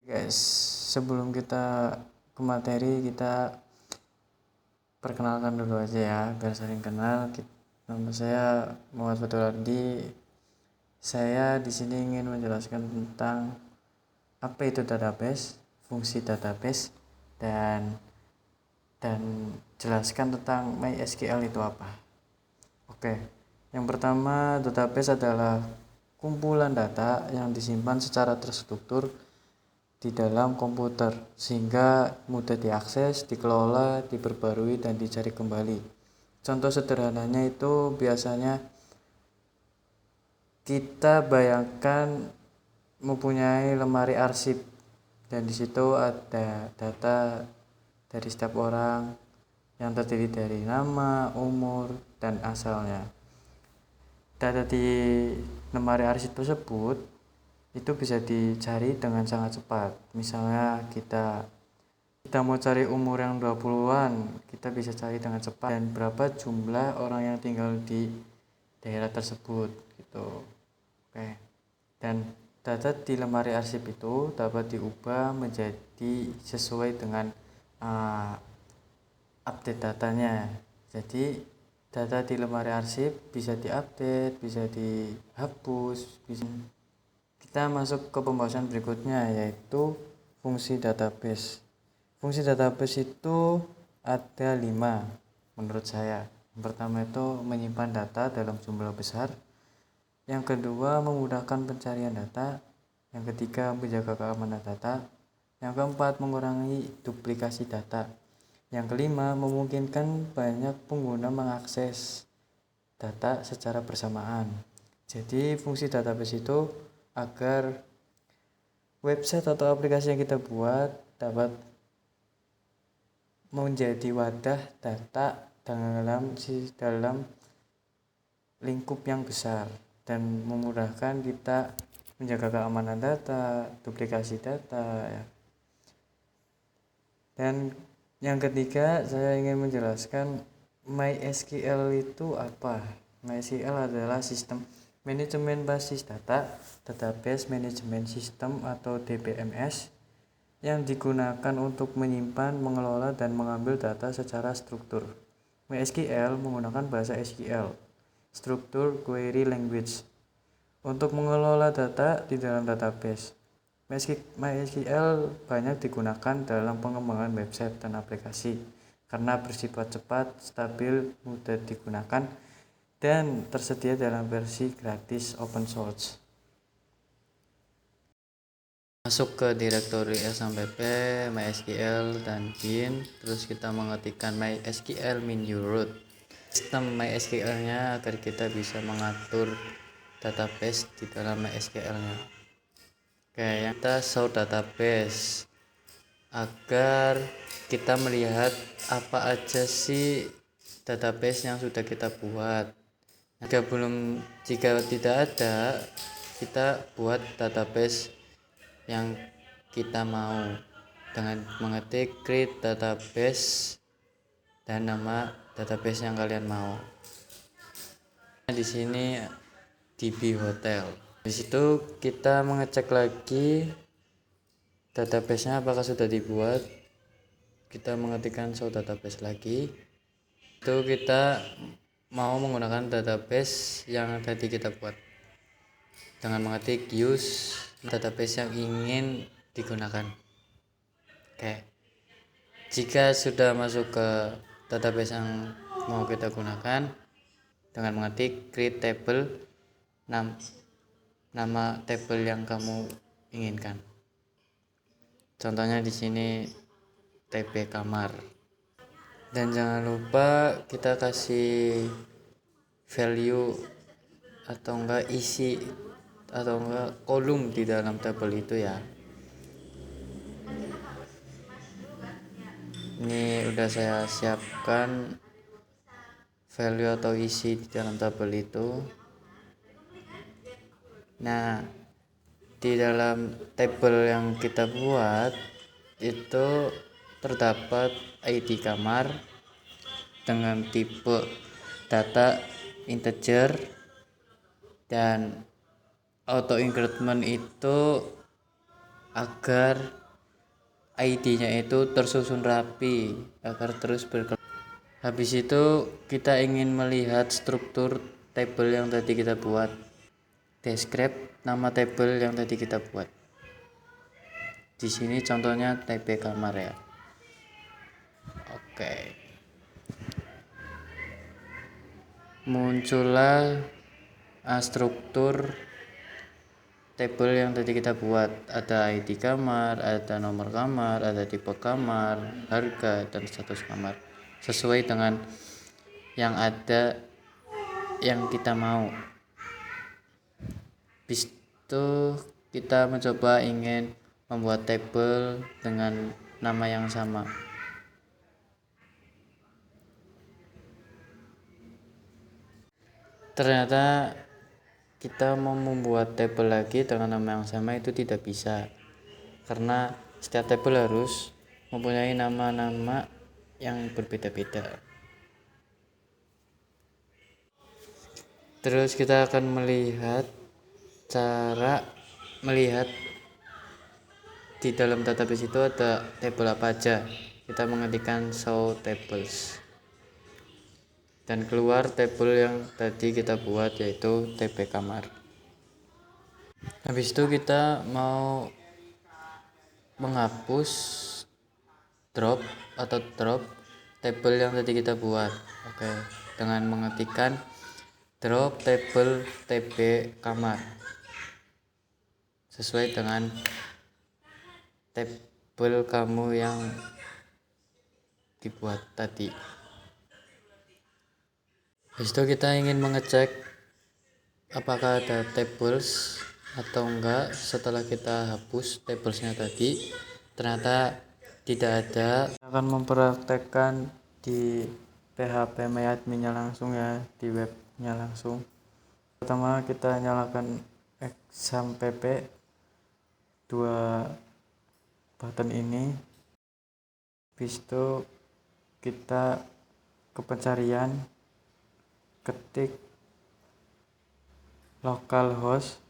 Guys, sebelum kita ke materi, kita perkenalkan dulu aja ya, biar saling kenal. Nama saya Muhammad Fatul Ardi. Saya di sini ingin menjelaskan tentang apa itu database, fungsi database, dan jelaskan tentang MySQL itu apa. Oke, yang pertama, database adalah kumpulan data yang disimpan secara terstruktur di dalam komputer sehingga mudah diakses, dikelola, diperbarui, dan dicari kembali. Contoh sederhananya itu biasanya kita bayangkan mempunyai lemari arsip dan di situ ada data dari setiap orang yang terdiri dari nama, umur, dan asalnya. Data di lemari arsip tersebut itu bisa dicari dengan sangat cepat. Misalnya kita mau cari umur yang 20-an, kita bisa cari dengan cepat, dan berapa jumlah orang yang tinggal di daerah tersebut gitu. Oke. Dan data di lemari arsip itu dapat diubah menjadi sesuai dengan update datanya. Jadi data di lemari arsip bisa diupdate, bisa dihapus, bisa. Kita masuk ke pembahasan berikutnya, yaitu fungsi database. Fungsi database itu ada 5 menurut saya. Yang pertama itu menyimpan data dalam jumlah besar. Yang kedua, memudahkan pencarian data. Yang ketiga, menjaga keamanan data. Yang keempat, mengurangi duplikasi data. Yang kelima, memungkinkan banyak pengguna mengakses data secara bersamaan. Jadi fungsi database itu agar website atau aplikasi yang kita buat dapat menjadi wadah data dalam lingkup yang besar dan memudahkan kita menjaga keamanan data, duplikasi data ya. Dan yang ketiga, saya ingin menjelaskan MySQL itu apa. MySQL adalah sistem manajemen basis data, database management system atau DBMS, yang digunakan untuk menyimpan, mengelola, dan mengambil data secara struktur. MySQL menggunakan bahasa SQL, Structure Query Language, untuk mengelola data di dalam database. MySQL banyak digunakan dalam pengembangan website dan aplikasi karena bersifat cepat, stabil, mudah digunakan, dan tersedia dalam versi gratis open source. Masuk ke direktori SMPP, MySQL, dan bin, terus kita mengetikkan MySQL min root. Sistem MySQL-nya agar kita bisa mengatur database di dalam MySQL-nya. Oke, yang kita show database agar kita melihat apa aja sih database yang sudah kita buat. Jika tidak ada, kita buat database yang kita mau dengan mengetik create database dan nama database yang kalian mau. Di sini DB Hotel. Di situ kita mengecek lagi database-nya apakah sudah dibuat. Kita mengetikkan show database lagi. Itu kita mau menggunakan database yang tadi kita buat dengan mengetik use database yang ingin digunakan. Oke. Jika sudah masuk ke database yang mau kita gunakan, dengan mengetik create table, nama table yang kamu inginkan. Contohnya di sini TB kamar. Dan jangan lupa kita kasih value atau enggak isi atau enggak kolom di dalam tabel itu ya. Ini udah saya siapkan value atau isi di dalam tabel itu. Nah, di dalam tabel yang kita buat itu terdapat ID kamar dengan tipe data integer, dan auto increment itu agar ID-nya itu tersusun rapi agar terus berkelanjutan. Habis itu kita ingin melihat struktur tabel yang tadi kita buat, describe nama tabel yang tadi kita buat. Di sini contohnya TP kamar ya. Oke. Muncullah struktur tabel yang tadi kita buat. Ada ID kamar, ada nomor kamar, ada tipe kamar, harga, dan status kamar. Sesuai dengan yang ada yang kita mau. Habis itu kita mencoba ingin membuat tabel dengan nama yang sama. Ternyata kita mau membuat tabel lagi dengan nama yang sama itu tidak bisa, karena setiap tabel harus mempunyai nama-nama yang berbeda-beda. Terus kita akan melihat cara melihat di dalam database itu ada tabel apa aja. Kita mengetikkan show tables dan keluar tabel yang tadi kita buat, yaitu TP kamar. Habis itu kita mau menghapus drop tabel yang tadi kita buat. Oke, dengan mengetikkan drop tabel TP kamar sesuai dengan tabel kamu yang dibuat tadi. Habis itu kita ingin mengecek apakah ada tables atau enggak. Setelah kita hapus tablesnya tadi, ternyata tidak ada. Kita akan mempraktekkan di PHP MyAdmin-nya langsung ya, di webnya langsung. Pertama kita nyalakan exam pp, dua button ini. Habis itu kita ke pencarian, ketik localhost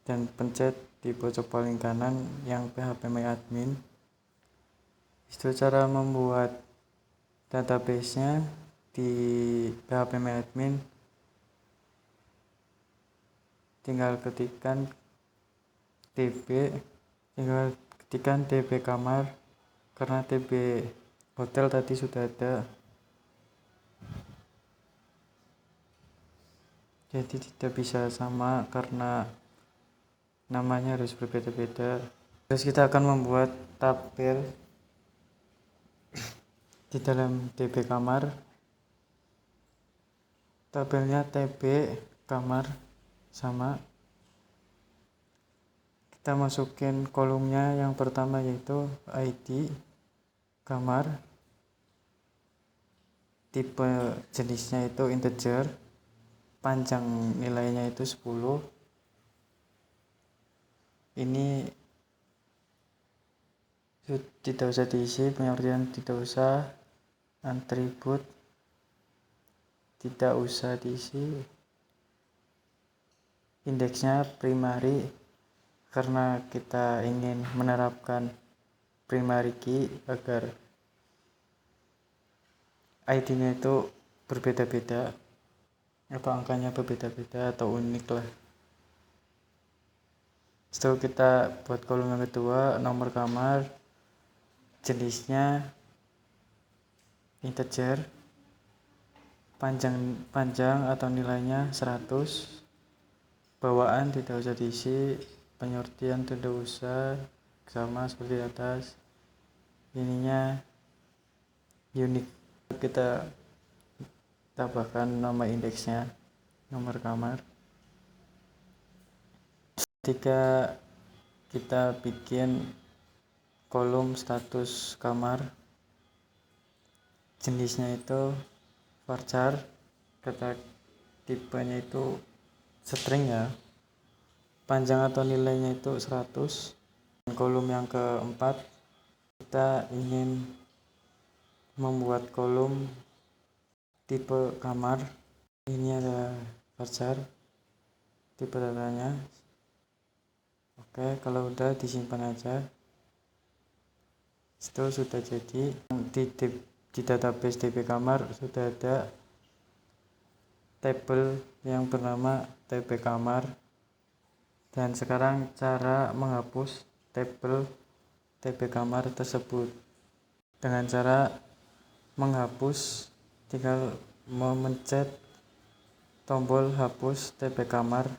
dan pencet di pojok paling kanan yang PHP MyAdmin. Itu cara membuat database-nya di PHP MyAdmin. Tinggal ketikkan TP kamar, karena TP hotel tadi sudah ada, jadi tidak bisa sama karena namanya harus berbeda-beda. Terus kita akan membuat tabel di dalam TP kamar. Tabelnya TP kamar sama. Kita masukin kolomnya yang pertama yaitu ID kamar, tipe jenisnya itu integer, panjang nilainya itu 10. Ini tidak usah diisi, pengertian tidak usah, atribut tidak usah diisi, indeksnya primary karena kita ingin menerapkan primary key agar ID-nya itu berbeda-beda atau angkanya berbeda-beda atau unik lah. Setelah kita buat kolom yang kedua, nomor kamar, jenisnya integer, panjang atau nilainya 100, bawaan tidak usah diisi, pengertian tidak usah, sama seperti atas. Ininya unik, kita tambahkan nama indeksnya, nomor kamar. Ketika kita bikin kolom status kamar, jenisnya itu varchar, kata tipenya itu string ya, panjang atau nilainya itu 100. Kolom yang keempat, kita ingin membuat kolom tipe kamar. Ini ada varchar, tipe datanya Oke, kalau udah disimpan aja. Itu sudah jadi. Di database DP kamar sudah ada tabel yang bernama TP kamar. Dan sekarang cara menghapus tabel TP kamar tersebut. Dengan cara menghapus, tinggal memencet tombol hapus TP kamar